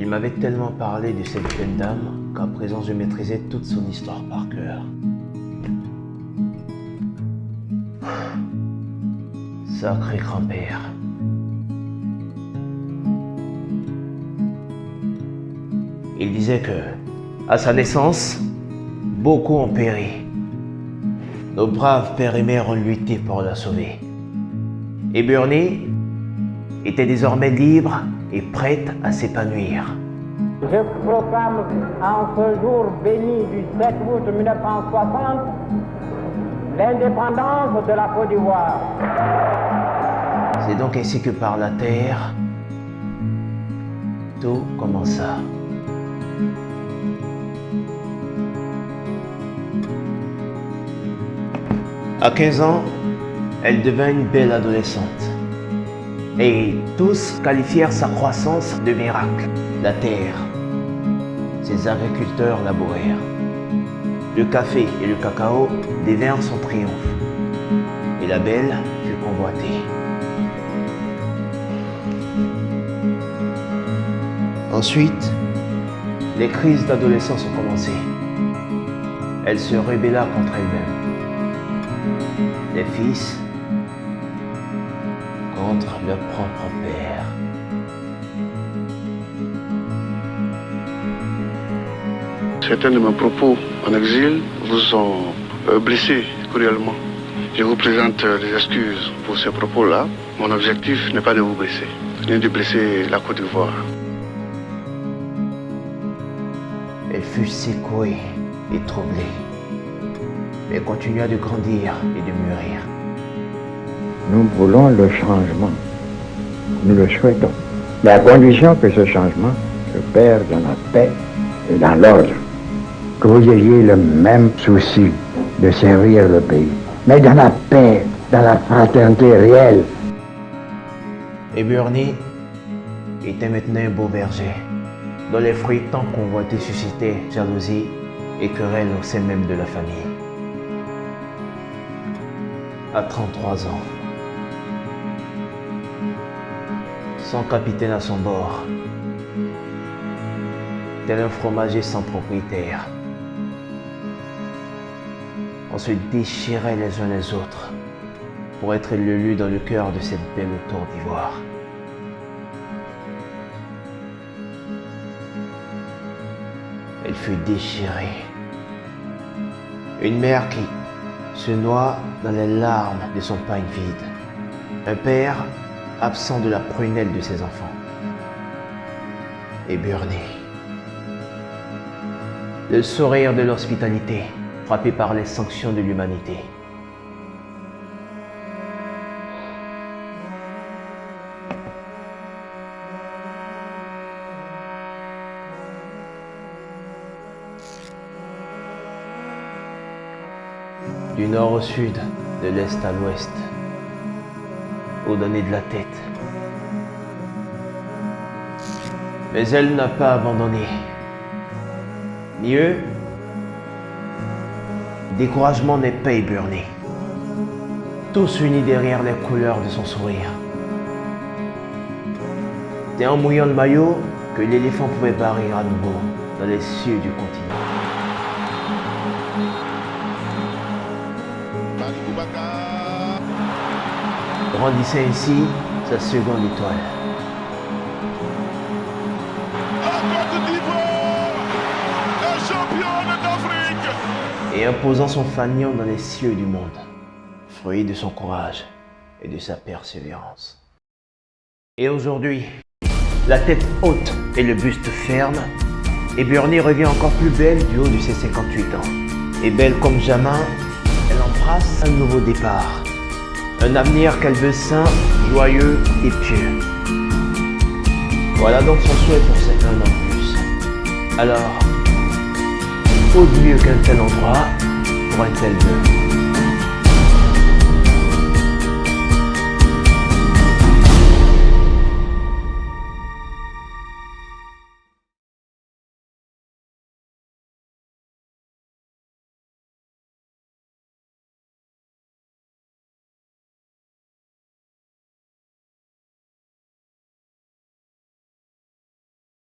Il m'avait tellement parlé de cette jeune dame qu'à présent je maîtrisais toute son histoire par cœur. Sacré grand-père. Il disait que, à sa naissance, beaucoup ont péri. Nos braves pères et mères ont lutté pour la sauver. Et Bernie était désormais libre et prête à s'épanouir. Je proclame en ce jour béni du 7 août 1960 l'indépendance de la Côte d'Ivoire. C'est donc ainsi que par la terre, tout commença. À 15 ans, elle devint une belle adolescente. Et tous qualifièrent sa croissance de miracle. La terre, ses agriculteurs labourèrent. Le café et le cacao devinrent son triomphe. Et la belle fut convoitée. Ensuite, les crises d'adolescence ont commencé. Elle se rébella contre elle-même. Les fils contre leur propre père. Certains de mes propos en exil vous ont blessé cruellement. Je vous présente des excuses pour ces propos-là. Mon objectif n'est pas de vous blesser, ni de blesser la Côte d'Ivoire. Elle fut secouée et troublée, mais continua de grandir et de mûrir. Nous voulons le changement. Nous le souhaitons. Mais à condition que ce changement se perde dans la paix et dans l'ordre. Que vous ayez le même souci de servir le pays. Mais dans la paix, dans la fraternité réelle. Et Bernie était maintenant un beau verger, dont les fruits tant convoités suscitaient jalousie et querelle au sein même de la famille. À 33 ans, sans capitaine à son bord, tel un fromager sans propriétaire, on se déchirait les uns les autres pour être l'élu dans le cœur de cette belle tour d'ivoire. Elle fut déchirée. Une mère qui se noie dans les larmes de son pagne vide. Un père absent de la prunelle de ses enfants. Et Bernie. Le sourire de l'hospitalité, frappé par les sanctions de l'humanité. Du nord au sud, de l'est à l'ouest, au donné de la tête. Mais elle n'a pas abandonné. Mieux, découragement n'est pas ébranlé. Tous unis derrière les couleurs de son sourire. C'est en mouillant le maillot que l'éléphant pouvait barrir à nouveau dans les cieux du continent. Grandissait ainsi sa seconde étoile. Et imposant son fanion dans les cieux du monde, fruit de son courage et de sa persévérance. Et aujourd'hui, la tête haute et le buste ferme, et Bernie revient encore plus belle du haut de ses 58 ans. Et belle comme jamais, elle embrasse un nouveau départ. Un avenir qu'elle veut sain, joyeux et pieux. Voilà donc son souhait pour cet un an de plus. Alors, faut de mieux qu'un tel endroit pour un tel vœu.